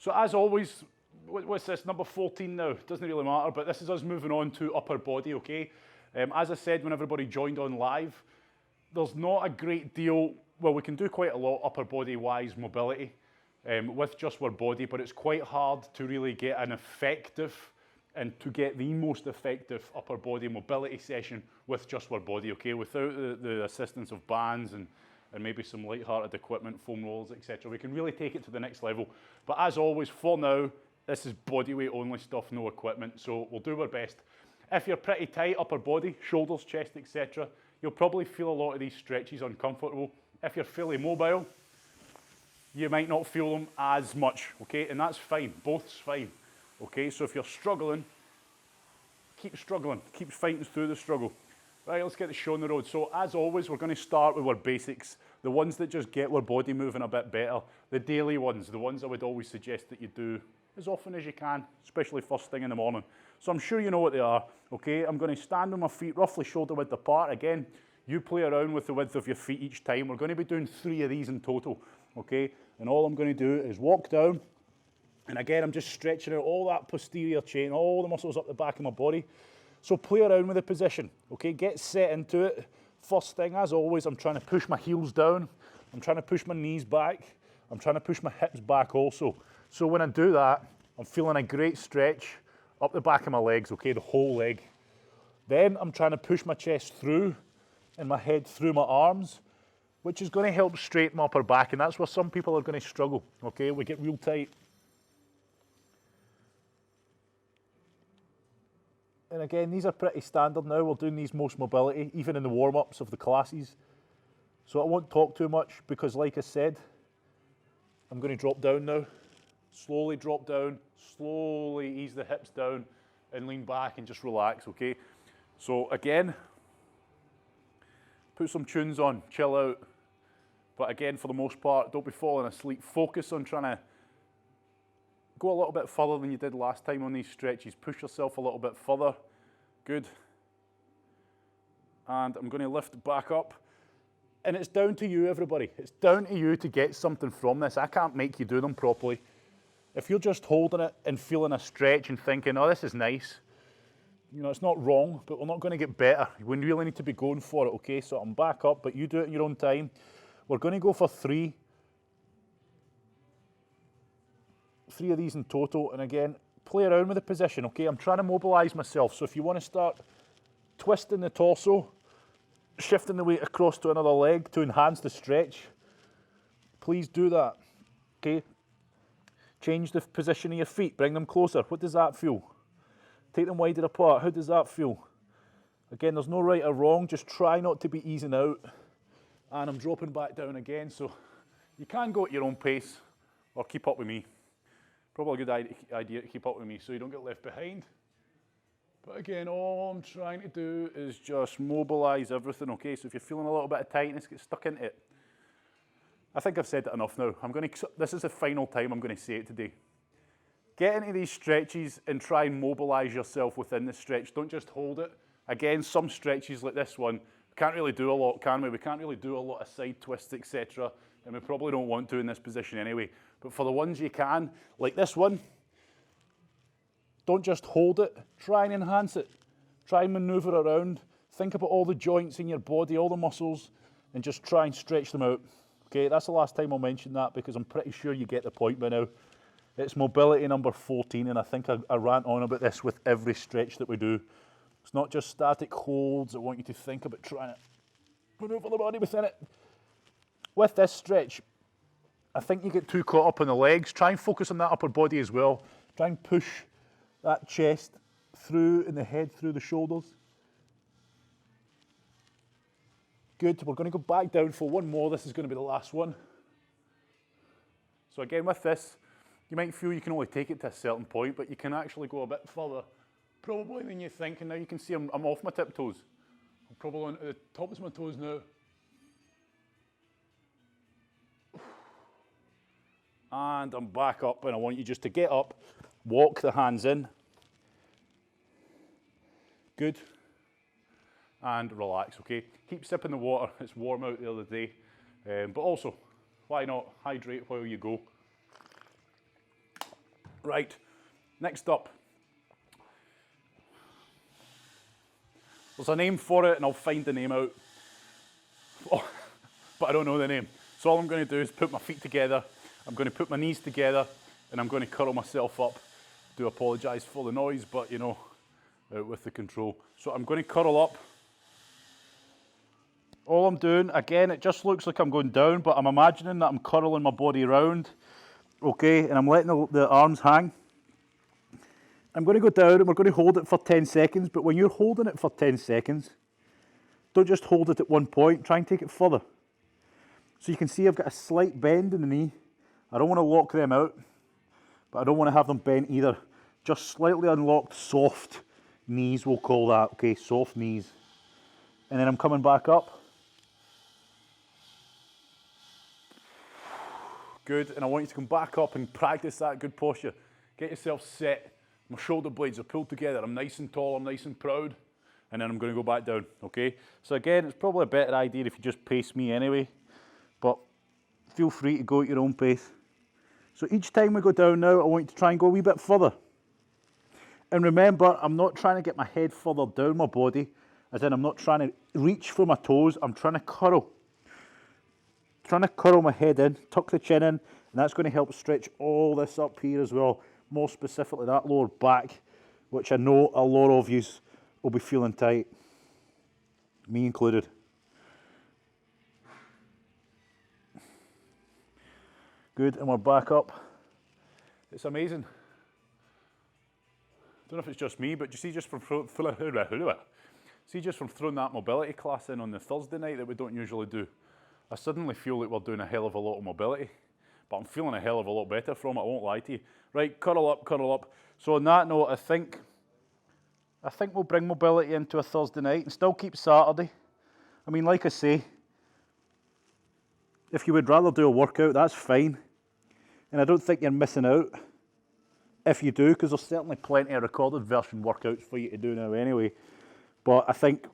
So as always, what's this, number 14 now? Doesn't really matter, but this is us moving on to upper body, okay? As I said when everybody joined on live, there's not a great deal, well, we can do quite a lot upper body-wise mobility with just our body, but it's quite hard to really get an effective and to get the most effective upper body mobility session with just our body, okay? Without the assistance of bands and maybe some light-hearted equipment, foam rollers, etc. We can really take it to the next level. But as always, for now, this is body weight only stuff, no equipment, so we'll do our best. If you're pretty tight upper body, shoulders, chest, etc., you'll probably feel a lot of these stretches uncomfortable. If you're fully mobile, you might not feel them as much, okay? And that's fine, both's fine, okay? So if you're struggling, keep fighting through the struggle. Right, let's get the show on the road. So as always, we're going to start with our basics, the ones that just get our body moving a bit better, the daily ones, the ones I would always suggest that you do as often as you can, especially first thing in the morning. So I'm sure you know what they are, okay? I'm going to stand on my feet roughly shoulder width apart. Again, you play around with the width of your feet each time. We're going to be doing 3 of these in total, okay? And all I'm going to do is walk down, and again, I'm just stretching out all that posterior chain, all the muscles up the back of my body. So play around with the position, okay? Get set into it. First thing, as always, I'm trying to push my heels down. I'm trying to push my knees back. I'm trying to push my hips back also. So when I do that, I'm feeling a great stretch up the back of my legs, okay? The whole leg. Then I'm trying to push my chest through and my head through my arms, which is going to help straighten my upper back, and that's where some people are going to struggle, okay? We get real tight. And again, these are pretty standard now. We're doing these most mobility, even in the warm-ups of the classes. So I won't talk too much because, like I said, I'm going to drop down now. Slowly drop down, slowly ease the hips down and lean back and just relax, okay? So again, put some tunes on, chill out. But again, for the most part, don't be falling asleep. Focus on trying to go a little bit further than you did last time on these stretches. Push yourself a little bit further. Good. And I'm going to lift back up. And it's down to you, everybody. It's down to you to get something from this. I can't make you do them properly. If you're just holding it and feeling a stretch and thinking, oh, this is nice, you know, it's not wrong, but we're not going to get better. We really need to be going for it, okay? So I'm back up, but you do it in your own time. We're going to go for 3. 3 of these in total, and again, play around with the position, okay? I'm trying to mobilize myself, so if you want to start twisting the torso, shifting the weight across to another leg to enhance the stretch, please do that, okay? Change the position of your feet, bring them closer. What does that feel? Take them wider apart. How does that feel? Again, there's no right or wrong, just try not to be easing out. And I'm dropping back down again, so you can go at your own pace or keep up with me. Probably a good idea to keep up with me so you don't get left behind. But again, all I'm trying to do is just mobilize everything, okay? So if you're feeling a little bit of tightness, get stuck into it. I think I've said it enough now. This is the final time I'm going to say it today. Get into these stretches and try and mobilize yourself within the stretch. Don't just hold it. Again, some stretches like this one, we can't really do a lot, can we? We can't really do a lot of side twists, etc. And we probably don't want to in this position anyway. But for the ones you can, like this one, don't just hold it. Try and enhance it. Try and maneuver around. Think about all the joints in your body, all the muscles, and just try and stretch them out. Okay, that's the last time I'll mention that because I'm pretty sure you get the point by now. It's mobility number 14, and I think I rant on about this with every stretch that we do. It's not just static holds. I want you to think about trying to maneuver the body within it. With this stretch, I think you get too caught up on the legs. Try and focus on that upper body as well. Try and push that chest through and the head through the shoulders. Good, we're going to go back down for one more. This is going to be the last one. So again, with this, you might feel you can only take it to a certain point, but you can actually go a bit further, probably than you think. And now you can see I'm off my tiptoes. I'm probably on the tops of my toes now. And I'm back up, and I want you just to get up, walk the hands in. Good. And relax, okay? Keep sipping the water. It's warm out the other day. But also, why not hydrate while you go? Right, next up. There's a name for it and I'll find the name out. Oh, but I don't know the name. So all I'm going to do is put my feet together, I'm going to put my knees together, and I'm going to curl myself up. Do apologise for the noise, but you know, with the control. So I'm going to curl up. All I'm doing, again, it just looks like I'm going down, but I'm imagining that I'm curling my body around, okay, and I'm letting the arms hang. I'm going to go down and we're going to hold it for 10 seconds, but when you're holding it for 10 seconds, don't just hold it at one point, try and take it further. So you can see I've got a slight bend in the knee. I don't want to lock them out, but I don't want to have them bent either. Just slightly unlocked, soft knees, we'll call that, okay, soft knees. And then I'm coming back up. Good, and I want you to come back up and practice that good posture. Get yourself set. My shoulder blades are pulled together. I'm nice and tall, I'm nice and proud. And then I'm going to go back down, okay? So again, it's probably a better idea if you just pace me anyway. But feel free to go at your own pace. So each time we go down now, I want you to try and go a wee bit further. And remember, I'm not trying to get my head further down my body, as in I'm not trying to reach for my toes, I'm trying to curl. Trying to curl my head in, tuck the chin in, and that's going to help stretch all this up here as well. More specifically that lower back, which I know a lot of you will be feeling tight, me included. Good, and we're back up. It's amazing. I don't know if it's just me, but you see just from throwing that mobility class in on the Thursday night that we don't usually do, I suddenly feel like we're doing a hell of a lot of mobility, but I'm feeling a hell of a lot better from it, I won't lie to you. Right, curl up, curl up. So on that note, I think we'll bring mobility into a Thursday night and still keep Saturday. I mean, like I say, if you would rather do a workout, that's fine. And I don't think you're missing out if you do, because there's certainly plenty of recorded version workouts for you to do now anyway. But I think,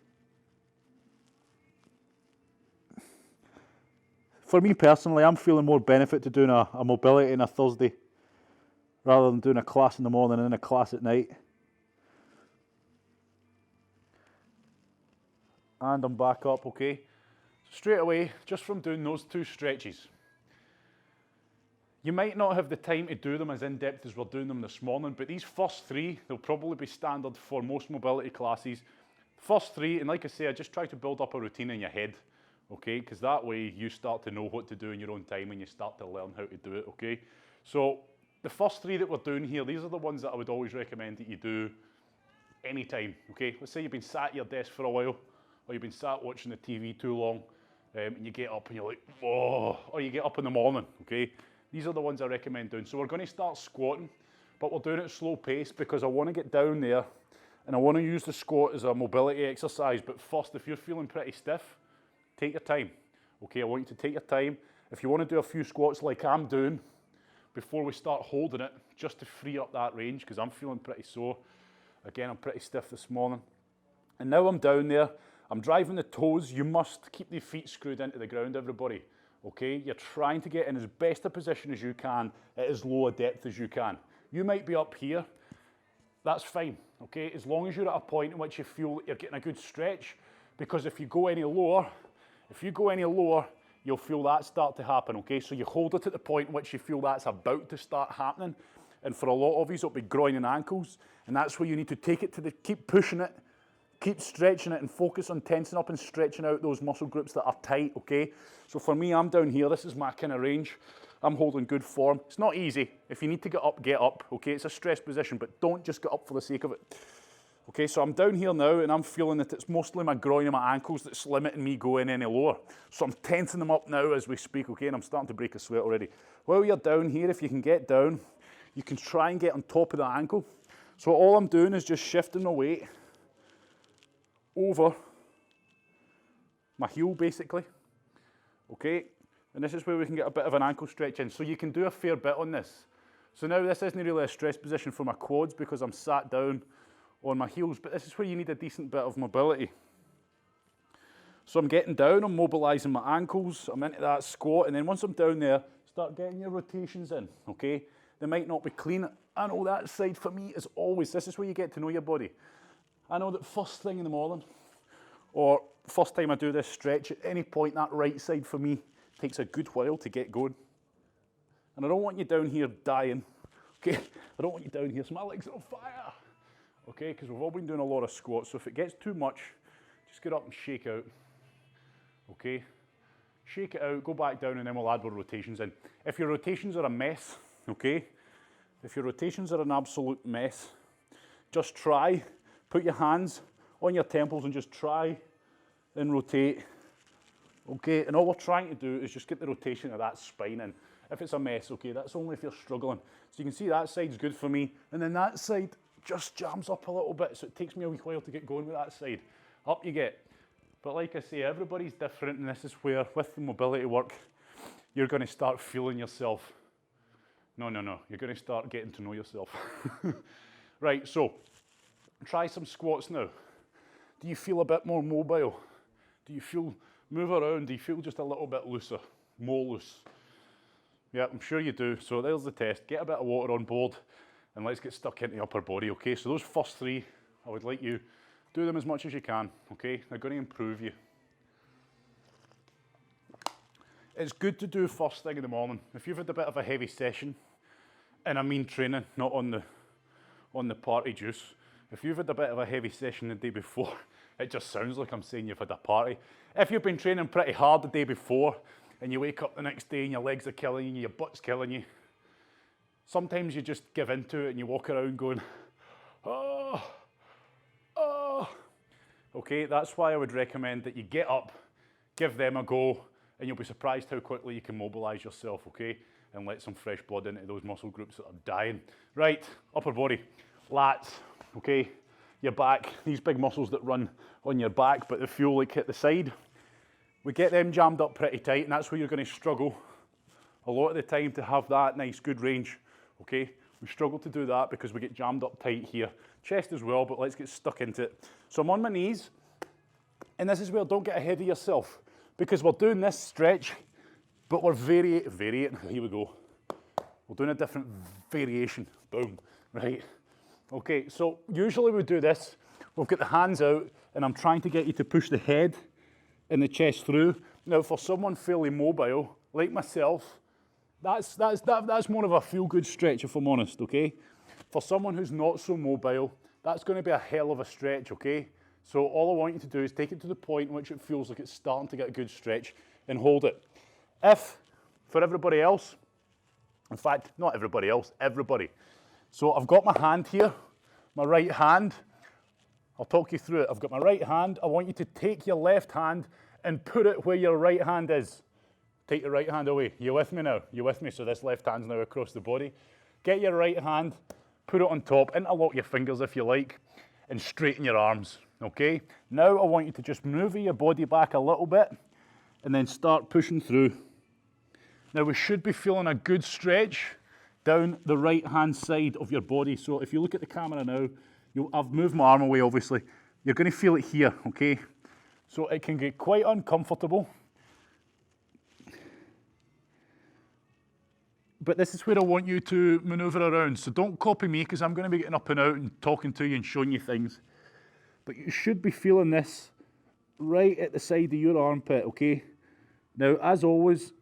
for me personally, I'm feeling more benefit to doing a mobility on a Thursday rather than doing a class in the morning and a class at night. And I'm back up, okay? Straight away, just from doing those two stretches. You might not have the time to do them as in-depth as we're doing them this morning, but these first three, they'll probably be standard for most mobility classes. First three, and like I say, I just try to build up a routine in your head, okay? Because that way you start to know what to do in your own time and you start to learn how to do it, okay? So the first three that we're doing here, these are the ones that I would always recommend that you do anytime, okay? Let's say you've been sat at your desk for a while, or you've been sat watching the TV too long, and you get up and you're like, whoa, or you get up in the morning, okay? These are the ones I recommend doing. So we're going to start squatting, but we're doing it at slow pace because I want to get down there and I want to use the squat as a mobility exercise. But first, if you're feeling pretty stiff, take your time. Okay, I want you to take your time. If you want to do a few squats like I'm doing before we start holding it, just to free up that range, because I'm feeling pretty sore. Again, I'm pretty stiff this morning. And now I'm down there, I'm driving the toes. You must keep the feet screwed into the ground, everybody. Okay, you're trying to get in as best a position as you can at as low a depth as you can. You might be up here, that's fine, okay, as long as you're at a point in which you feel that you're getting a good stretch, because if you go any lower, you'll feel that start to happen, okay? So you hold it at the point in which you feel that's about to start happening, and for a lot of you, it'll be groin and ankles, and that's where you need to take it to keep pushing it, keep stretching it and focus on tensing up and stretching out those muscle groups that are tight, okay? So for me, I'm down here. This is my kind of range. I'm holding good form. It's not easy. If you need to get up, okay? It's a stress position, but don't just get up for the sake of it. Okay, so I'm down here now and I'm feeling that it's mostly my groin and my ankles that's limiting me going any lower. So I'm tensing them up now as we speak, okay? And I'm starting to break a sweat already. While you're down here, if you can get down, you can try and get on top of the ankle. So all I'm doing is just shifting my weight over my heel basically, okay? And this is where we can get a bit of an ankle stretch in. So you can do a fair bit on this. So now this isn't really a stress position for my quads because I'm sat down on my heels, but this is where you need a decent bit of mobility. So I'm getting down, I'm mobilizing my ankles, I'm into that squat, and then once I'm down there, start getting your rotations in, okay? They might not be clean. I know that side for me is always, this is where you get to know your body. I know that first thing in the morning, or first time I do this stretch, at any point that right side for me takes a good while to get going. And I don't want you down here dying, okay? I don't want you down here, so my legs are on fire, okay? Because we've all been doing a lot of squats, so if it gets too much, just get up and shake out, okay? Shake it out, go back down, and then we'll add more rotations in. If your rotations are a mess, okay? If your rotations are an absolute mess, just try, put your hands on your temples and just try and rotate, okay? And all we're trying to do is just get the rotation of that spine in. If it's a mess, okay, that's only if you're struggling. So you can see that side's good for me, and then that side just jams up a little bit, so it takes me a wee while to get going with that side. Up you get. But like I say, everybody's different, and this is where, with the mobility work, you're going to start feeling yourself. No, you're going to start getting to know yourself. Right, so try some squats now. Do you feel a bit more mobile? Do you feel, move around, do you feel just a little bit looser, more loose? Yeah, I'm sure you do. So there's the test. Get a bit of water on board and let's get stuck into the upper body, okay? So those first three, I would like you, do them as much as you can, okay? They're going to improve you. It's good to do first thing in the morning. If you've had a bit of a heavy session, and I mean training, not on the party juice. If you've had a bit of a heavy session the day before, it just sounds like I'm saying you've had a party. If you've been training pretty hard the day before, and you wake up the next day and your legs are killing you, your butt's killing you, sometimes you just give into it and you walk around going, oh. Okay, that's why I would recommend that you get up, give them a go, and you'll be surprised how quickly you can mobilize yourself, okay? And let some fresh blood into those muscle groups that are dying. Right, upper body, lats, okay? Your back, these big muscles that run on your back, but they feel like hit the side. We get them jammed up pretty tight, and that's where you're going to struggle a lot of the time to have that nice, good range, okay? We struggle to do that because we get jammed up tight here. Chest as well, but let's get stuck into it. So I'm on my knees, and this is where don't get ahead of yourself, because we're doing this stretch, but we're varying, here we go. We're doing a different variation, boom, right? Okay, so usually we do this, we've got the hands out, and I'm trying to get you to push the head and the chest through. Now, for someone fairly mobile, like myself, that's more of a feel-good stretch, if I'm honest, okay? For someone who's not so mobile, that's going to be a hell of a stretch, okay? So all I want you to do is take it to the point in which it feels like it's starting to get a good stretch and hold it. If, for everybody else, in fact, not everybody else, everybody. So I've got my hand here, my right hand. I'll talk you through it. I've got my right hand. I want you to take your left hand and put it where your right hand is. Take your right hand away. You with me now? You with me? So this left hand's now across the body. Get your right hand, put it on top, interlock your fingers if you like, and straighten your arms, okay? Now I want you to just move your body back a little bit and then start pushing through. Now we should be feeling a good stretch down the right-hand side of your body. So if you look at the camera now, I've moved my arm away, obviously. You're going to feel it here, okay? So it can get quite uncomfortable. But this is where I want you to maneuver around. So don't copy me, because I'm going to be getting up and out and talking to you and showing you things. But you should be feeling this right at the side of your armpit, okay? Now, as always,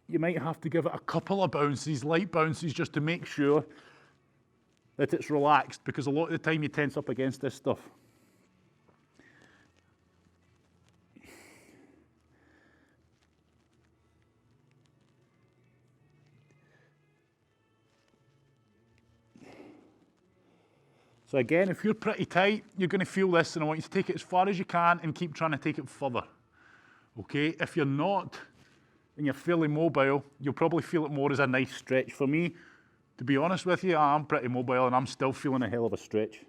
you might have to give it a couple of bounces, light bounces, just to make sure that it's relaxed, because a lot of the time you tense up against this stuff. So again, if you're pretty tight, you're going to feel this, and I want you to take it as far as you can and keep trying to take it further. Okay? If you're not, and you're fairly mobile, you'll probably feel it more as a nice stretch. For me, to be honest with you, I'm pretty mobile and I'm still feeling a hell of a stretch.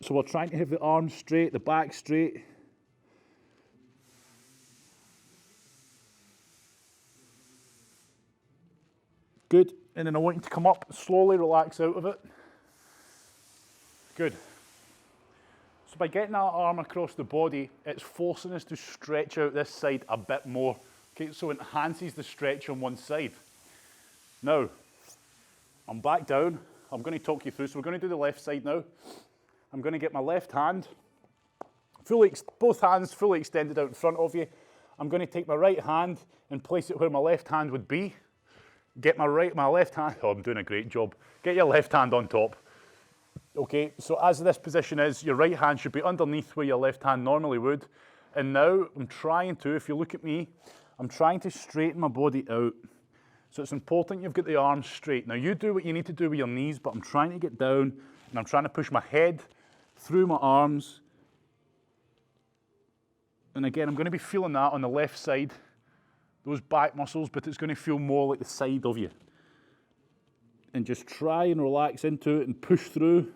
So we're trying to have the arms straight, the back straight. Good. And then I want you to come up, slowly relax out of it. Good. So by getting that arm across the body, it's forcing us to stretch out this side a bit more. Okay, so it enhances the stretch on one side. Now, I'm back down. I'm going to talk you through. So we're going to do the left side now. I'm going to get my left hand, both hands fully extended out in front of you. I'm going to take my right hand and place it where my left hand would be. Get my left hand, oh, I'm doing a great job. Get your left hand on top. Okay, so as this position is, your right hand should be underneath where your left hand normally would. And now I'm trying to, if you look at me, I'm trying to straighten my body out. So it's important you've got the arms straight. Now you do what you need to do with your knees, but I'm trying to get down and I'm trying to push my head through my arms. And again, I'm going to be feeling that on the left side, those back muscles, but it's going to feel more like the side of you. And just try and relax into it and push through.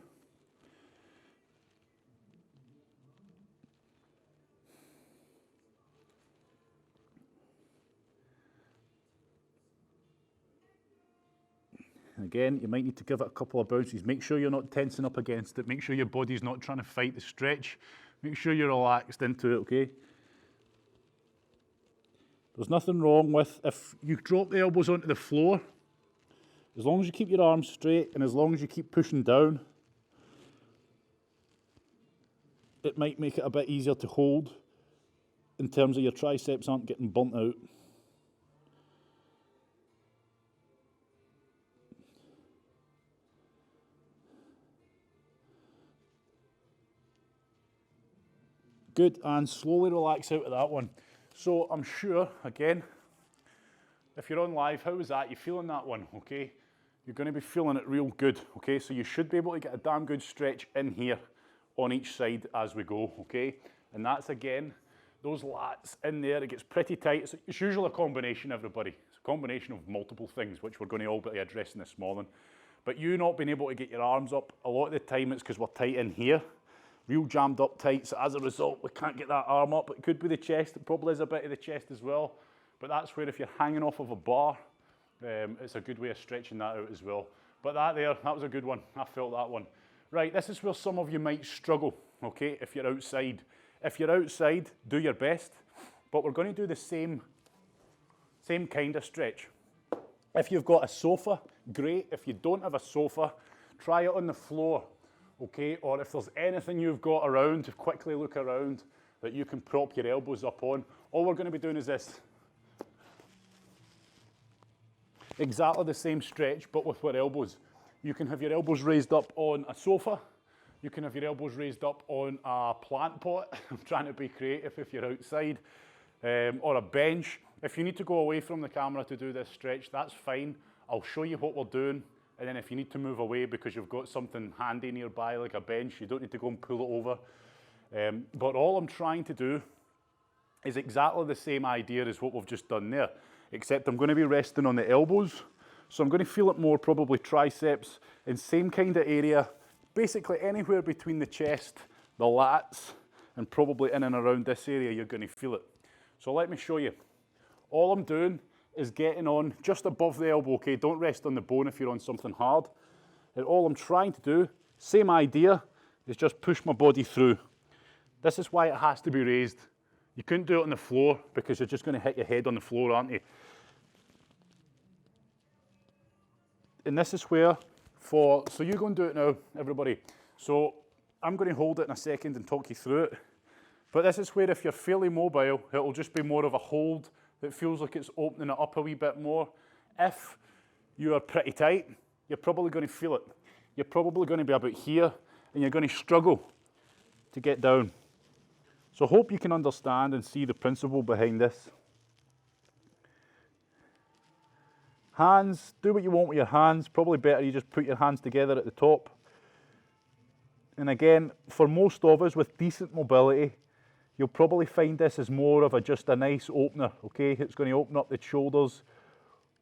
Again, you might need to give it a couple of bounces. Make sure you're not tensing up against it. Make sure your body's not trying to fight the stretch. Make sure you're relaxed into it, okay? There's nothing wrong with, if you drop the elbows onto the floor, as long as you keep your arms straight and as long as you keep pushing down, it might make it a bit easier to hold in terms of your triceps aren't getting burnt out. Good, and slowly relax out of that one. So I'm sure, again, if you're on live, how was that? You feeling that one, okay? You're going to be feeling it real good, okay? So you should be able to get a damn good stretch in here on each side as we go, okay? And that's, again, those lats in there, it gets pretty tight. It's usually a combination, everybody. It's a combination of multiple things, which we're going to all be addressing this morning. But you not being able to get your arms up, a lot of the time it's because we're tight in here. Real jammed up tight, so as a result, we can't get that arm up. It could be the chest, it probably is a bit of the chest as well, but that's where if you're hanging off of a bar, it's a good way of stretching that out as well. But that was a good one. I felt that one. Right, this is where some of you might struggle, okay, if you're outside. If you're outside, do your best, but we're going to do the same kind of stretch. If you've got a sofa, great. If you don't have a sofa, try it on the floor. Okay, or if there's anything you've got around, to quickly look around that you can prop your elbows up on. All we're going to be doing is this. Exactly the same stretch, but with our elbows. You can have your elbows raised up on a sofa. You can have your elbows raised up on a plant pot. I'm trying to be creative if you're outside. Or a bench. If you need to go away from the camera to do this stretch, that's fine. I'll show you what we're doing. And then if you need to move away because you've got something handy nearby, like a bench, you don't need to go and pull it over. But all I'm trying to do is exactly the same idea as what we've just done there, except I'm going to be resting on the elbows. So I'm going to feel it more probably triceps, in same kind of area, basically anywhere between the chest, the lats, and probably in and around this area you're going to feel it. So let me show you. All I'm doing is getting on just above the elbow, okay? Don't rest on the bone if you're on something hard. And all I'm trying to do, same idea, is just push my body through. This is why it has to be raised. You couldn't do it on the floor because you're just going to hit your head on the floor, aren't you? And this is where, so you go and do it now, everybody. So I'm going to hold it in a second and talk you through it. But this is where if you're fairly mobile, it'll just be more of a hold. It feels like it's opening it up a wee bit more. If you are pretty tight, you're probably going to feel it. You're probably going to be about here and you're going to struggle to get down. So I hope you can understand and see the principle behind this. Hands, do what you want with your hands. Probably better you just put your hands together at the top. And again, for most of us with decent mobility, you'll probably find this as more of just a nice opener, okay? It's going to open up the shoulders,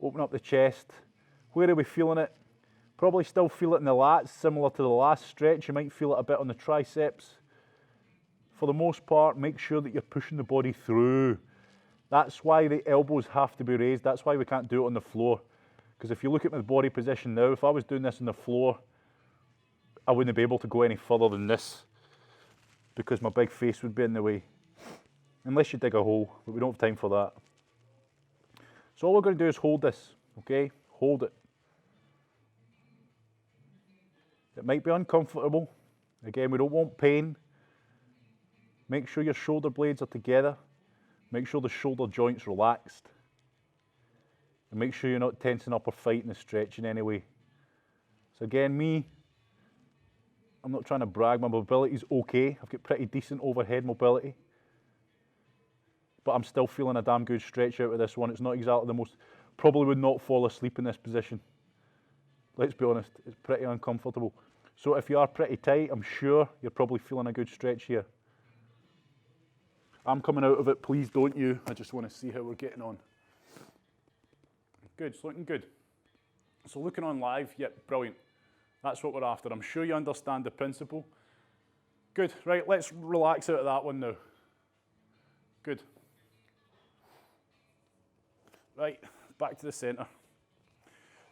open up the chest. Where are we feeling it? Probably still feel it in the lats, similar to the last stretch. You might feel it a bit on the triceps. For the most part, make sure that you're pushing the body through. That's why the elbows have to be raised. That's why we can't do it on the floor. Because if you look at my body position now, if I was doing this on the floor, I wouldn't be able to go any further than this, because my big face would be in the way. Unless you dig a hole, but we don't have time for that. So all we're going to do is hold this, okay? Hold it. It might be uncomfortable. Again, we don't want pain. Make sure your shoulder blades are together. Make sure the shoulder joint's relaxed. And make sure you're not tensing up or fighting the stretch in any way. So again, I'm not trying to brag, my mobility's okay. I've got pretty decent overhead mobility. But I'm still feeling a damn good stretch out of this one. It's not exactly the most, probably would not fall asleep in this position. Let's be honest, it's pretty uncomfortable. So if you are pretty tight, I'm sure you're probably feeling a good stretch here. I'm coming out of it, please don't you. I just want to see how we're getting on. Good, it's looking good. So looking on live, yep, brilliant. That's what we're after. I'm sure you understand the principle. Good, right, let's relax out of that one now. Good. Right, back to the centre.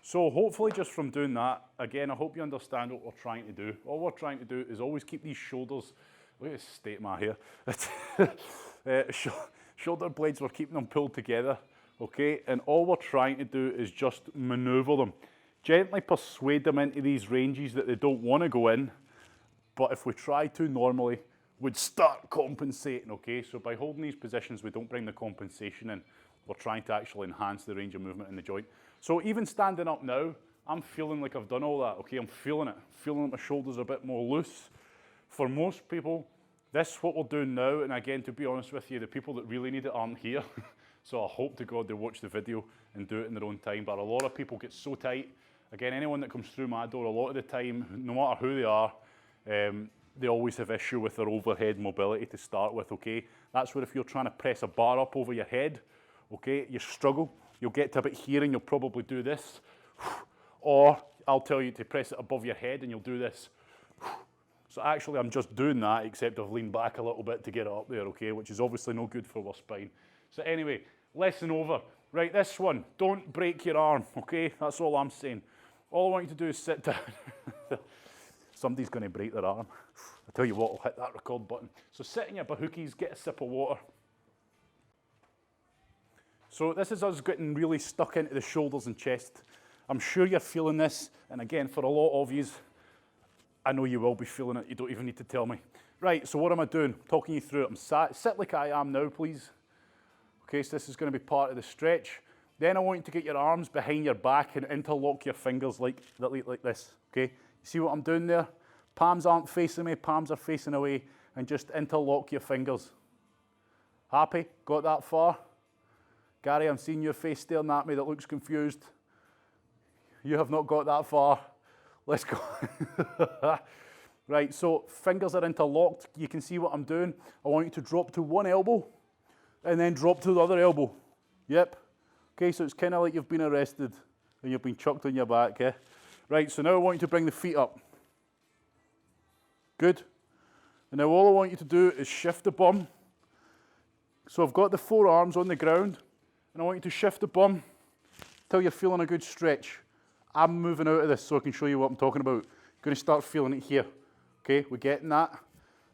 So hopefully just from doing that, again, I hope you understand what we're trying to do. All we're trying to do is always keep these shoulders, look at the state of my hair. Shoulder blades, we're keeping them pulled together, okay? And all we're trying to do is just manoeuvre them. Gently persuade them into these ranges that they don't want to go in, but if we try to normally, we'd start compensating, okay? So by holding these positions, we don't bring the compensation in. We're trying to actually enhance the range of movement in the joint. So even standing up now, I'm feeling like I've done all that, okay? I'm feeling it. Feeling like my shoulders are a bit more loose. For most people, this is what we're doing now, and again, to be honest with you, the people that really need it aren't here. So I hope to God they watch the video and do it in their own time. But a lot of people get so tight. Again, anyone that comes through my door, a lot of the time, no matter who they are, they always have issue with their overhead mobility to start with, okay? That's where if you're trying to press a bar up over your head, okay, you struggle. You'll get to about here and you'll probably do this. Or I'll tell you to press it above your head and you'll do this. So actually I'm just doing that, except I've leaned back a little bit to get it up there, okay, which is obviously no good for our spine. So anyway, lesson over. Right, this one, don't break your arm, okay? That's all I'm saying. All I want you to do is sit down. Somebody's going to break their arm. I tell you what, I'll hit that record button. So sit in your bahookies, get a sip of water. So this is us getting really stuck into the shoulders and chest. I'm sure you're feeling this, and again, for a lot of you, I know you will be feeling it, you don't even need to tell me. Right, so what am I doing? Talking you through it. Sit like I am now, please. Okay, so this is going to be part of the stretch. Then I want you to get your arms behind your back and interlock your fingers like this, okay? You see what I'm doing there? Palms aren't facing me, palms are facing away, and just interlock your fingers. Happy? Got that far? Gary, I'm seeing your face staring at me that looks confused. You have not got that far. Let's go. Right, so fingers are interlocked. You can see what I'm doing. I want you to drop to one elbow and then drop to the other elbow. Yep. Okay, so it's kind of like you've been arrested and you've been chucked on your back, eh? Right, so now I want you to bring the feet up. Good. And now all I want you to do is shift the bum. So I've got the forearms on the ground, and I want you to shift the bum till you're feeling a good stretch. I'm moving out of this so I can show you what I'm talking about. You're going to start feeling it here. Okay, we're getting that.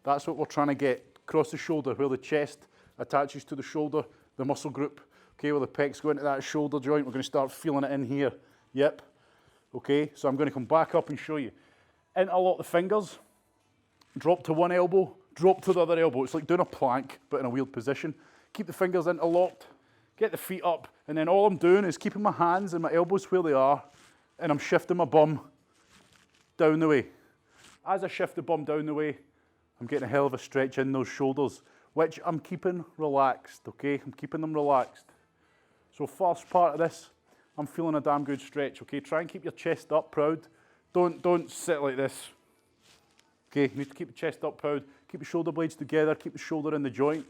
That's what we're trying to get. Across the shoulder, where the chest attaches to the shoulder, the muscle group. Okay, where the pecs go into that shoulder joint, we're going to start feeling it in here. Yep. Okay, so I'm going to come back up and show you. Interlock the fingers, drop to one elbow, drop to the other elbow. It's like doing a plank, but in a weird position. Keep the fingers interlocked, get the feet up, and then all I'm doing is keeping my hands and my elbows where they are, and I'm shifting my bum down the way. As I shift the bum down the way, I'm getting a hell of a stretch in those shoulders, which I'm keeping relaxed, okay? I'm keeping them relaxed. So first part of this, I'm feeling a damn good stretch, okay? Try and keep your chest up proud. Don't sit like this. Okay, you need to keep the chest up proud. Keep the shoulder blades together, keep the shoulder in the joint.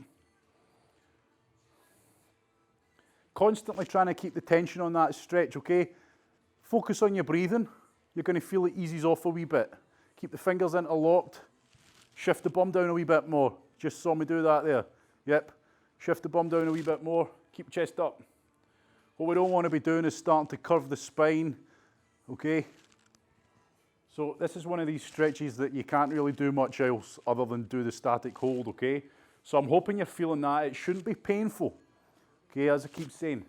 Constantly trying to keep the tension on that stretch, okay? Focus on your breathing. You're going to feel it eases off a wee bit. Keep the fingers interlocked. Shift the bum down a wee bit more. Just saw me do that there. Yep. Shift the bum down a wee bit more. Keep chest up. What we don't want to be doing is starting to curve the spine, okay? So this is one of these stretches that you can't really do much else other than do the static hold, okay? So I'm hoping you're feeling that. It shouldn't be painful, okay, as I keep saying.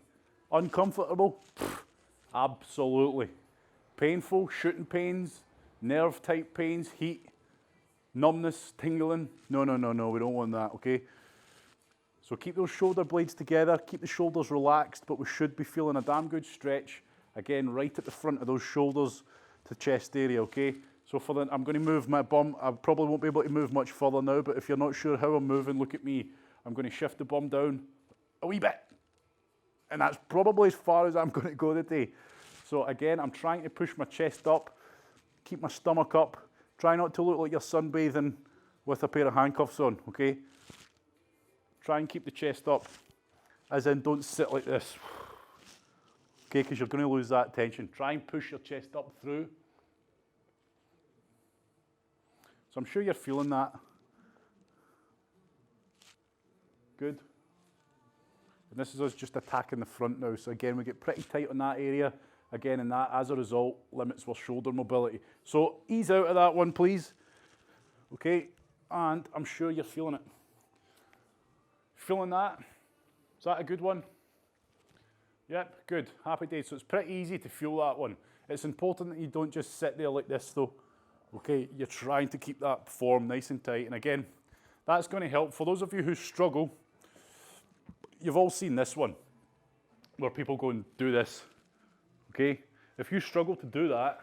Uncomfortable? Pfft, absolutely. Painful, shooting pains, nerve type pains, heat, numbness, tingling. No, no, no, no, we don't want that, okay? So keep those shoulder blades together, keep the shoulders relaxed, but we should be feeling a damn good stretch. Again, right at the front of those shoulders to chest area, okay? So for the, I'm going to move my bum. I probably won't be able to move much further now, but if you're not sure how I'm moving, look at me. I'm going to shift the bum down a wee bit. And that's probably as far as I'm going to go today. So again, I'm trying to push my chest up, keep my stomach up. Try not to look like you're sunbathing with a pair of handcuffs on, okay? Try and keep the chest up, as in don't sit like this, okay, because you're going to lose that tension. Try and push your chest up through. So I'm sure you're feeling that. Good. And this is us just attacking the front now. So again, we get pretty tight on that area. Again, and that, as a result, limits our shoulder mobility. So ease out of that one, please. Okay, and I'm sure you're feeling it. Feeling that? Is that a good one? Yep, good. Happy days. So it's pretty easy to feel that one. It's important that you don't just sit there like this though. Okay, you're trying to keep that form nice and tight. And again, that's going to help. For those of you who struggle, you've all seen this one, where people go and do this. Okay, if you struggle to do that,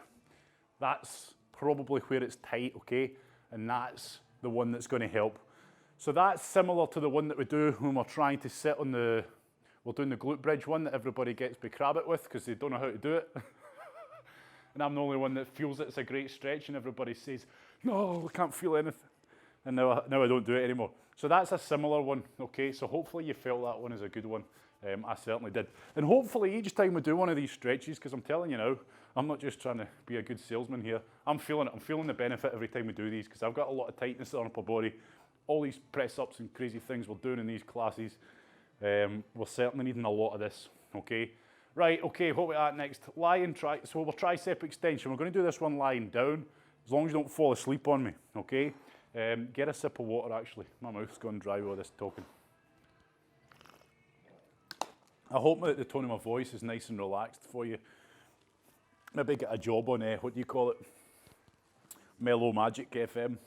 that's probably where it's tight, okay? And that's the one that's going to help. So that's similar to the one that we do when we're trying to sit on the, we're doing the glute bridge one that everybody gets becrabbit with because they don't know how to do it. And I'm the only one that feels it's a great stretch and everybody says, no, I can't feel anything. And now I don't do it anymore. So that's a similar one, okay? So hopefully you felt that one is a good one. I certainly did. And hopefully each time we do one of these stretches, because I'm telling you now, I'm not just trying to be a good salesman here. I'm feeling it. I'm feeling the benefit every time we do these because I've got a lot of tightness on upper body. All these press-ups and crazy things we're doing in these classes, we're certainly needing a lot of this, okay? Right, okay, what we at next? Lying, so we're tricep extension. We're going to do this one lying down, as long as you don't fall asleep on me, okay? Get a sip of water, actually. My mouth's gone dry with this talking. I hope that the tone of my voice is nice and relaxed for you. Maybe get a job on, what do you call it? Mellow Magic FM.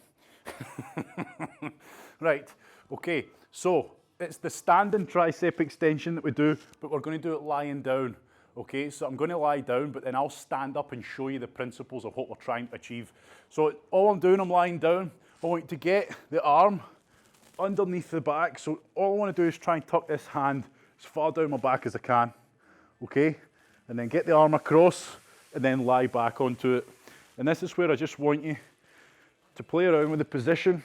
Right, okay, so it's the standing tricep extension that we do, but we're going to do it lying down. Okay, so I'm going to lie down, but then I'll stand up and show you the principles of what we're trying to achieve. So all I'm doing, I'm lying down. I want to get the arm underneath the back. So all I want to do is try and tuck this hand as far down my back as I can. Okay, and then get the arm across and then lie back onto it. And this is where I just want you to play around with the position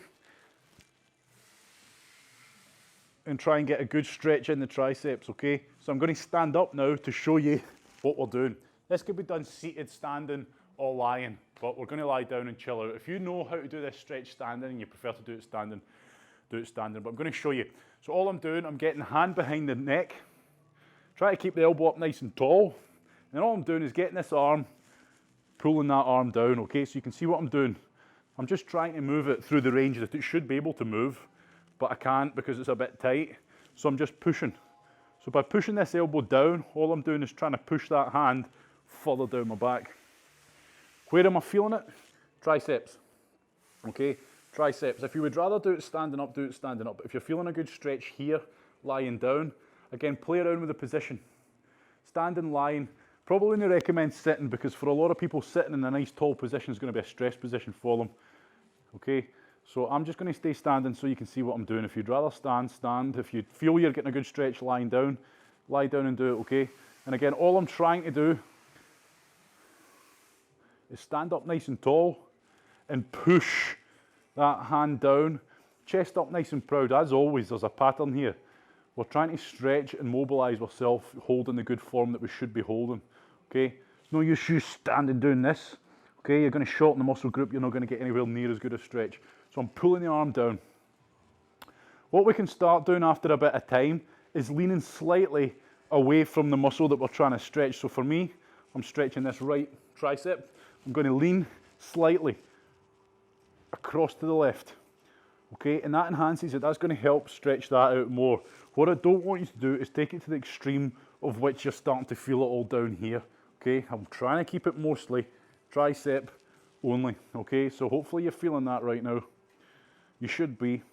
and try and get a good stretch in the triceps, okay? So I'm going to stand up now to show you what we're doing. This could be done seated, standing, or lying, but we're going to lie down and chill out. If you know how to do this stretch standing and you prefer to do it standing, but I'm going to show you. So all I'm doing, I'm getting the hand behind the neck, try to keep the elbow up nice and tall, and all I'm doing is getting this arm, pulling that arm down, okay? So you can see what I'm doing. I'm just trying to move it through the range that it should be able to move, but I can't because it's a bit tight. So I'm just pushing. So by pushing this elbow down, all I'm doing is trying to push that hand further down my back. Where am I feeling it? Triceps. Okay, triceps. If you would rather do it standing up, do it standing up. But if you're feeling a good stretch here, lying down, again, play around with the position. Standing, lying. Probably only recommend sitting because for a lot of people, sitting in a nice tall position is going to be a stress position for them. Okay, so I'm just going to stay standing so you can see what I'm doing. If you'd rather stand, stand. If you feel you're getting a good stretch lying down, lie down and do it, okay? And again, all I'm trying to do is stand up nice and tall and push that hand down, chest up nice and proud. As always, there's a pattern here. We're trying to stretch and mobilize ourselves, holding the good form that we should be holding, okay? No use you standing doing this, okay? You're going to shorten the muscle group, you're not going to get anywhere near as good a stretch. So I'm pulling the arm down. What we can start doing after a bit of time is leaning slightly away from the muscle that we're trying to stretch. So for me, I'm stretching this right tricep. I'm going to lean slightly across to the left, okay? And that enhances it. That's going to help stretch that out more. What I don't want you to do is take it to the extreme of which you're starting to feel it all down here. Okay, I'm trying to keep it mostly tricep only. Okay, so hopefully you're feeling that right now. You should be.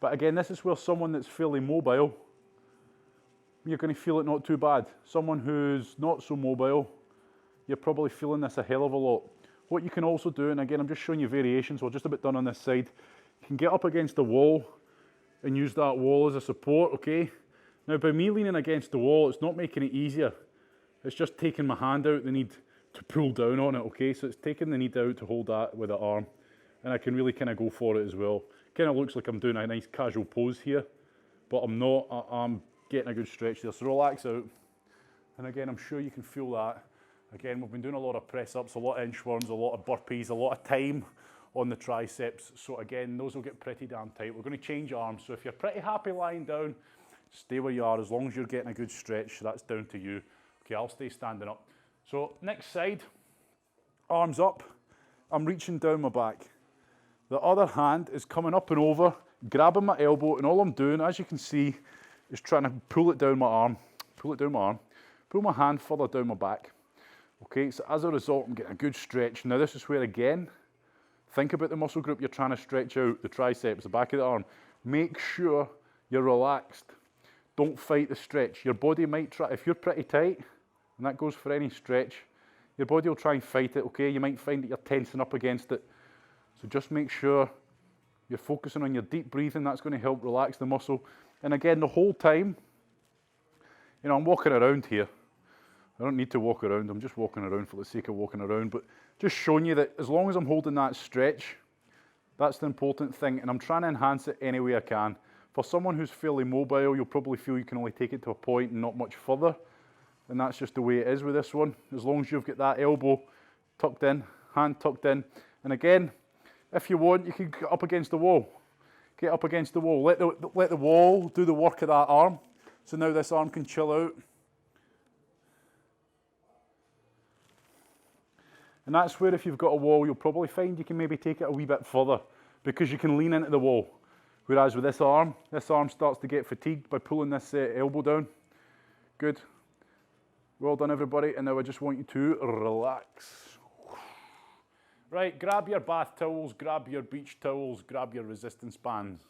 But again, this is where someone that's fairly mobile, you're going to feel it not too bad. Someone who's not so mobile, you're probably feeling this a hell of a lot. What you can also do, and again, I'm just showing you variations, we're just about done on this side. You can get up against the wall and use that wall as a support, okay? Now, by me leaning against the wall, it's not making it easier. It's just taking my hand out the need to pull down on it, okay? So it's taking the need out to hold that with the arm. And I can really kind of go for it as well. Kind of looks like I'm doing a nice casual pose here, but I'm not. I'm getting a good stretch there. So relax out. And again, I'm sure you can feel that. Again, we've been doing a lot of press-ups, a lot of inchworms, a lot of burpees, a lot of time on the triceps. So again, those will get pretty damn tight. We're going to change arms. So if you're pretty happy lying down, stay where you are. As long as you're getting a good stretch, that's down to you. Okay, I'll stay standing up. So next side, arms up. I'm reaching down my back. The other hand is coming up and over, grabbing my elbow, and all I'm doing, as you can see, is trying to pull it down my arm, pull my hand further down my back. Okay, so as a result, I'm getting a good stretch. Now this is where, again, think about the muscle group you're trying to stretch out, the triceps, the back of the arm. Make sure you're relaxed. Don't fight the stretch. Your body might try, if you're pretty tight, and that goes for any stretch, your body will try and fight it, okay? You might find that you're tensing up against it. So just make sure you're focusing on your deep breathing. That's going to help relax the muscle. And again, the whole time, you know, I'm walking around here. I don't need to walk around. I'm just walking around for the sake of walking around. But just showing you that as long as I'm holding that stretch, that's the important thing. And I'm trying to enhance it any way I can. For someone who's fairly mobile, you'll probably feel you can only take it to a point and not much further. And that's just the way it is with this one. As long as you've got that elbow tucked in, hand tucked in. And again, if you want, you can get up against the wall. Get up against the wall. Let the wall do the work of that arm. So now this arm can chill out. And that's where, if you've got a wall, you'll probably find you can maybe take it a wee bit further because you can lean into the wall. Whereas with this arm starts to get fatigued by pulling this elbow down. Good. Well done, everybody. And now I just want you to relax. Right, grab your bath towels, grab your beach towels, grab your resistance bands.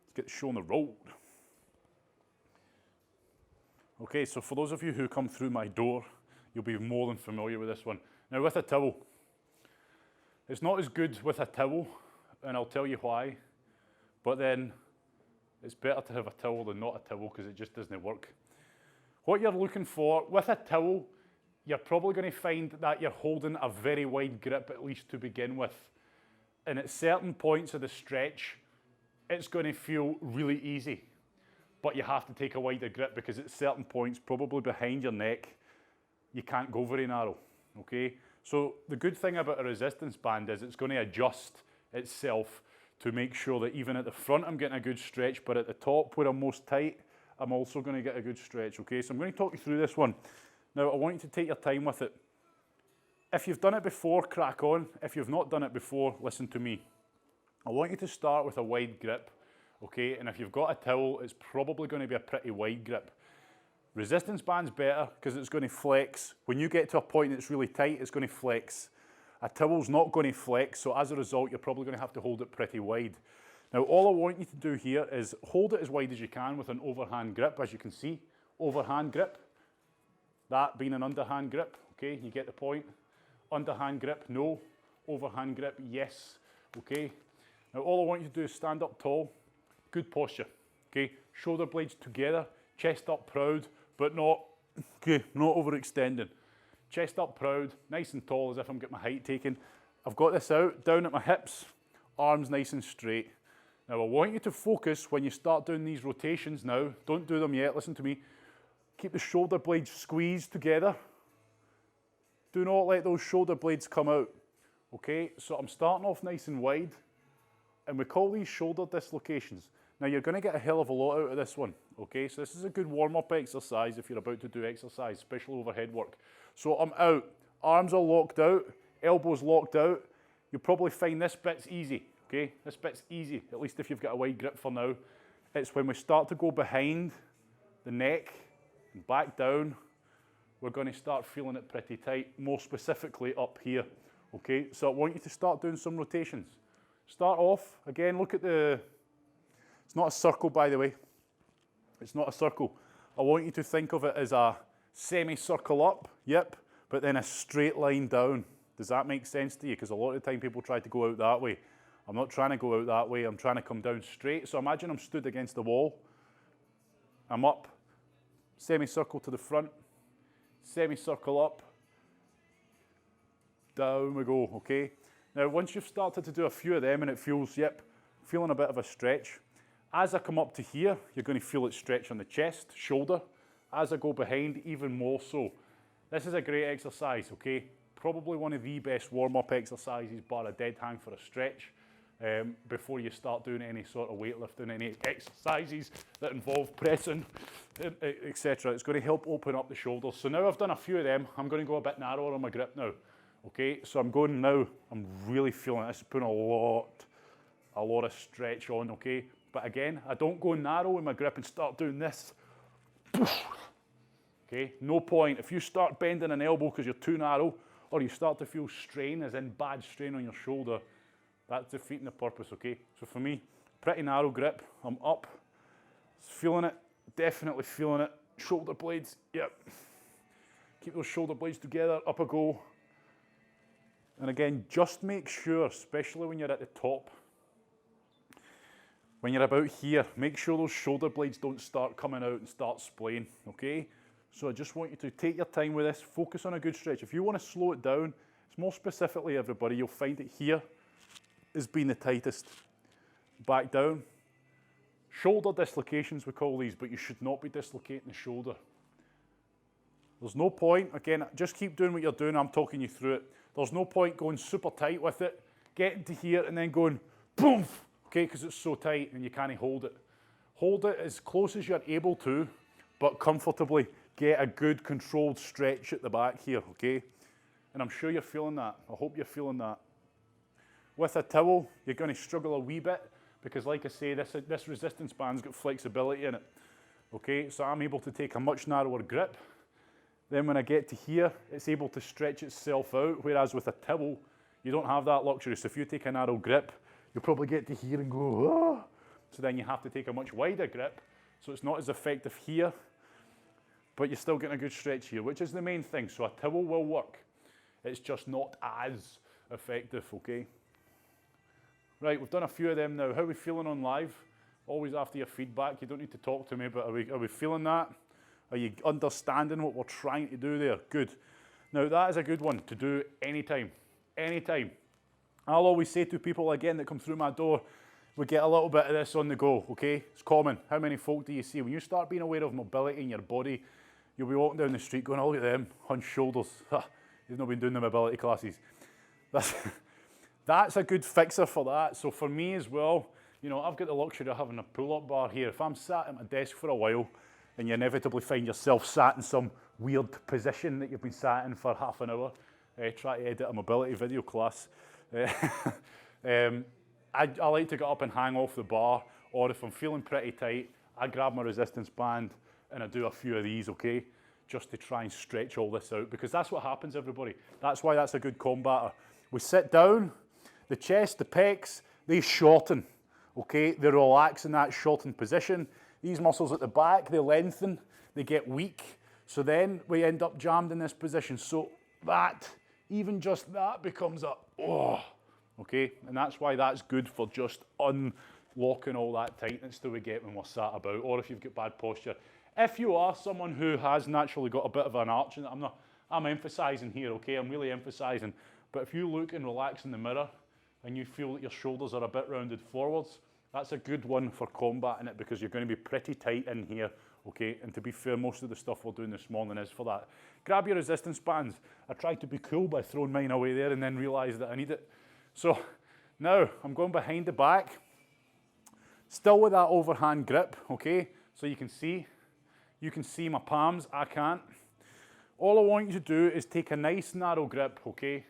Let's get the show on the road. Okay, so for those of you who come through my door, you'll be more than familiar with this one. Now with a towel, it's not as good with a towel, and I'll tell you why, but then it's better to have a towel than not a towel because it just doesn't work. What you're looking for with a towel, you're probably going to find that you're holding a very wide grip, at least to begin with. And at certain points of the stretch, it's going to feel really easy. But you have to take a wider grip because at certain points, probably behind your neck, you can't go very narrow, okay? So the good thing about a resistance band is it's going to adjust itself to make sure that even at the front I'm getting a good stretch, but at the top where I'm most tight, I'm also going to get a good stretch, okay? So I'm going to talk you through this one. Now, I want you to take your time with it. If you've done it before, crack on. If you've not done it before, listen to me. I want you to start with a wide grip, okay? And if you've got a towel, it's probably going to be a pretty wide grip. Resistance band's better because it's going to flex. When you get to a point that's really tight, it's going to flex. A towel's not going to flex, so as a result, you're probably going to have to hold it pretty wide. Now, all I want you to do here is hold it as wide as you can with an overhand grip, as you can see. Overhand grip, that being an underhand grip, okay? You get the point. Underhand grip, no. Overhand grip, yes, okay? Now, all I want you to do is stand up tall, good posture, okay? Shoulder blades together, chest up proud, but not, okay, not overextending. Chest up proud, nice and tall as if I'm getting my height taken. I've got this out, down at my hips, arms nice and straight. Now I want you to focus when you start doing these rotations now. Don't do them yet, listen to me. Keep the shoulder blades squeezed together. Do not let those shoulder blades come out. Okay, so I'm starting off nice and wide, and we call these shoulder dislocations. Now you're going to get a hell of a lot out of this one. Okay, so this is a good warm-up exercise if you're about to do exercise, special overhead work. So I'm out, arms are locked out, elbows locked out. You'll probably find this bit's easy. Okay, this bit's easy, at least if you've got a wide grip for now. It's when we start to go behind the neck and back down. We're going to start feeling it pretty tight, more specifically up here, okay? So I want you to start doing some rotations. Start off, again, look at the, it's not a circle, by the way. It's not a circle. I want you to think of it as a semicircle up, yep, but then a straight line down. Does that make sense to you? Because a lot of the time people try to go out that way. I'm not trying to go out that way, I'm trying to come down straight. So imagine I'm stood against the wall. I'm up, semicircle to the front, semicircle up, down we go, okay? Now, once you've started to do a few of them and it feels, yep, feeling a bit of a stretch, as I come up to here, you're going to feel it stretch on the chest, shoulder. As I go behind, even more so. This is a great exercise, okay? Probably one of the best warm-up exercises, bar a dead hang for a stretch, before you start doing any sort of weightlifting, any exercises that involve pressing, etc. It's going to help open up the shoulders. So now I've done a few of them, I'm going to go a bit narrower on my grip now. Okay, so I'm going now, I'm really feeling this, putting a lot of stretch on, okay? But again, I don't go narrow in my grip and start doing this. Okay, no point. If you start bending an elbow because you're too narrow, or you start to feel strain, as in bad strain on your shoulder, that's defeating the purpose, okay? So for me, pretty narrow grip, I'm up, feeling it, definitely feeling it. Shoulder blades, yep. Keep those shoulder blades together, up I go. And again, just make sure, especially when you're at the top, when you're about here, make sure those shoulder blades don't start coming out and start splaying, okay? So I just want you to take your time with this, focus on a good stretch. If you want to slow it down, it's more specifically, everybody, you'll find it here is being the tightest. Back down. Shoulder dislocations, we call these, but you should not be dislocating the shoulder. There's no point, again, just keep doing what you're doing, I'm talking you through it. There's no point going super tight with it, getting to here and then going boom, okay, because it's so tight and you can't hold it. Hold it as close as you're able to, but comfortably. Get a good controlled stretch at the back here, okay? And I'm sure you're feeling that. I hope you're feeling that. With a towel, you're going to struggle a wee bit because, like I say, this resistance band's got flexibility in it, okay? So I'm able to take a much narrower grip. Then when I get to here, it's able to stretch itself out, whereas with a towel, you don't have that luxury. So if you take a narrow grip, you'll probably get to here and go, ah. So then you have to take a much wider grip, so it's not as effective here, but you're still getting a good stretch here, which is the main thing. So a towel will work. It's just not as effective, okay? Right, we've done a few of them now. How are we feeling on live? Always after your feedback. You don't need to talk to me, but are we feeling that? Are you understanding what we're trying to do there? Good. Now that is a good one to do anytime, anytime. I'll always say to people again that come through my door, we get a little bit of this on the go, okay? It's common. How many folk do you see? When you start being aware of mobility in your body, you'll be walking down the street going, oh, look at them, hunched shoulders. You've not been doing the mobility classes. That's a good fixer for that. So for me as well, you know, I've got the luxury of having a pull-up bar here. If I'm sat at my desk for a while and you inevitably find yourself sat in some weird position that you've been sat in for half an hour, try to edit a mobility video class, I like to get up and hang off the bar, or if I'm feeling pretty tight, I grab my resistance band and I do a few of these, okay? Just to try and stretch all this out, because that's what happens, everybody. That's why that's a good combater. We sit down, the chest, the pecs, they shorten, okay? They relax in that shortened position. These muscles at the back, they lengthen, they get weak. So then we end up jammed in this position. So that, even just that becomes a, oh, okay? And that's why that's good for just unlocking all that tightness that we get when we're sat about, or if you've got bad posture. If you are someone who has naturally got a bit of an arch, and I'm emphasizing here, okay? I'm really emphasizing. But if you look and relax in the mirror and you feel that your shoulders are a bit rounded forwards, that's a good one for combating it, because you're going to be pretty tight in here, okay? And to be fair, most of the stuff we're doing this morning is for that. Grab your resistance bands. I tried to be cool by throwing mine away there and then realized that I need it. So now I'm going behind the back, still with that overhand grip, okay? So you can see my palms, I can't. All I want you to do is take a nice narrow grip, okay?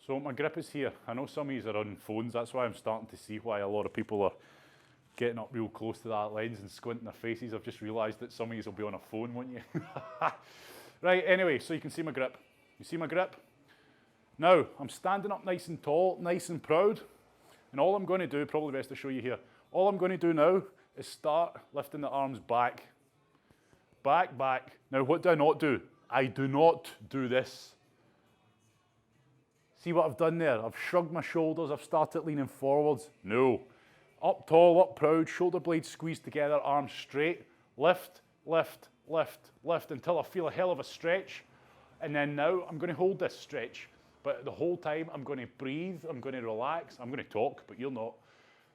So my grip is here. I know some of you are on phones, that's why I'm starting to see why a lot of people are getting up real close to that lens and squinting their faces. I've just realised that some of you will be on a phone, won't you? Right, anyway, so you can see my grip. You see my grip? Now, I'm standing up nice and tall, nice and proud. And all I'm going to do, probably best to show you here, all I'm going to do now is start lifting the arms back. Back, back. Now, what do I not do? I do not do this. See what I've done there? I've shrugged my shoulders, I've started leaning forwards. No. Up tall, up proud, shoulder blades squeezed together, arms straight. Lift, lift, lift, lift until I feel a hell of a stretch. And then now I'm going to hold this stretch. But the whole time I'm going to breathe, I'm going to relax, I'm going to talk, but you're not.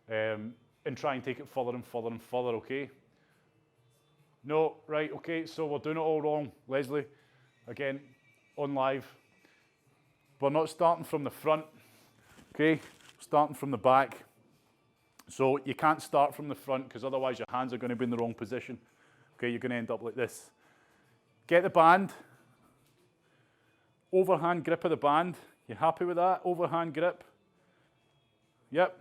And try and take it further and further and further, okay? No, right, okay, so we're doing it all wrong. Leslie, again, on live. We're not starting from the front, okay? Starting from the back. So you can't start from the front because otherwise your hands are going to be in the wrong position. Okay, you're going to end up like this. Get the band. Overhand grip of the band. You happy with that? Overhand grip. Yep.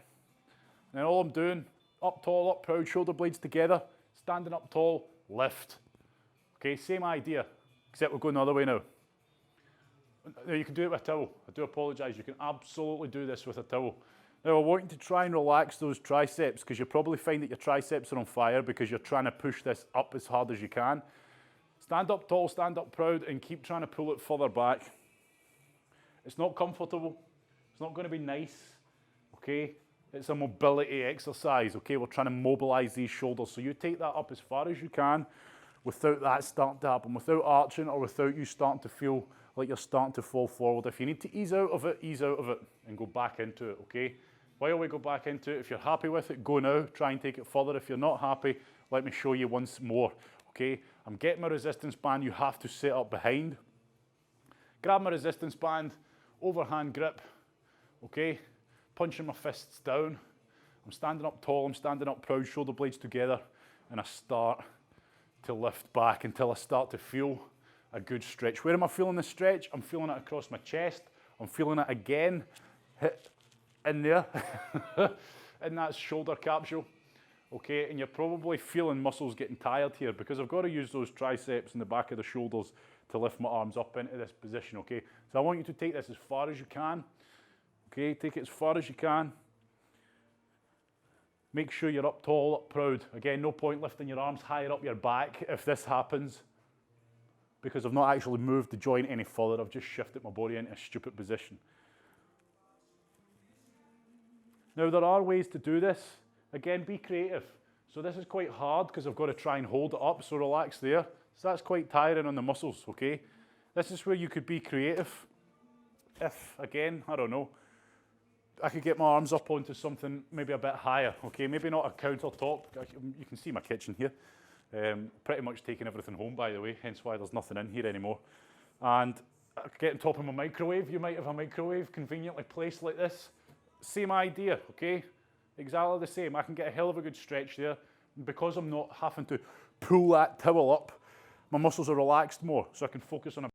And then all I'm doing, up tall, up proud, shoulder blades together, standing up tall, lift. Okay, same idea, except we're going the other way now. Now you can do it with a towel. I do apologise, you can absolutely do this with a towel. Now I want you to try and relax those triceps because you'll probably find that your triceps are on fire because you're trying to push this up as hard as you can. Stand up tall, stand up proud, and keep trying to pull it further back. It's not comfortable. It's not going to be nice, okay? It's a mobility exercise, okay? We're trying to mobilise these shoulders. So you take that up as far as you can without that starting to happen, without arching or without you starting to feel like you're starting to fall forward. If you need to ease out of it and go back into it, okay? While we go back into it, if you're happy with it, go now. Try and take it further. If you're not happy, let me show you once more, okay? I'm getting my resistance band. You have to sit up behind. Grab my resistance band, overhand grip, okay? Punching my fists down. I'm standing up tall, I'm standing up proud, shoulder blades together, and I start to lift back until I start to feel a good stretch. Where am I feeling the stretch? I'm feeling it across my chest. I'm feeling it again, hit in there, in that shoulder capsule. Okay, and you're probably feeling muscles getting tired here because I've got to use those triceps in the back of the shoulders to lift my arms up into this position, okay? So I want you to take this as far as you can. Okay, take it as far as you can. Make sure you're up tall, up proud. Again, no point lifting your arms higher up your back if this happens because I've not actually moved the joint any further. I've just shifted my body into a stupid position. Now, there are ways to do this. Again, be creative. So this is quite hard because I've got to try and hold it up, so relax there. So that's quite tiring on the muscles, okay? This is where you could be creative. If, again, I don't know, I could get my arms up onto something maybe a bit higher, okay? Maybe not a countertop. You can see my kitchen here. Pretty much taking everything home, by the way, hence why there's nothing in here anymore. And I could get on top of my microwave. You might have a microwave conveniently placed like this. Same idea, okay? Exactly the same. I can get a hell of a good stretch there. And because I'm not having to pull that towel up, my muscles are relaxed more, so I can focus on a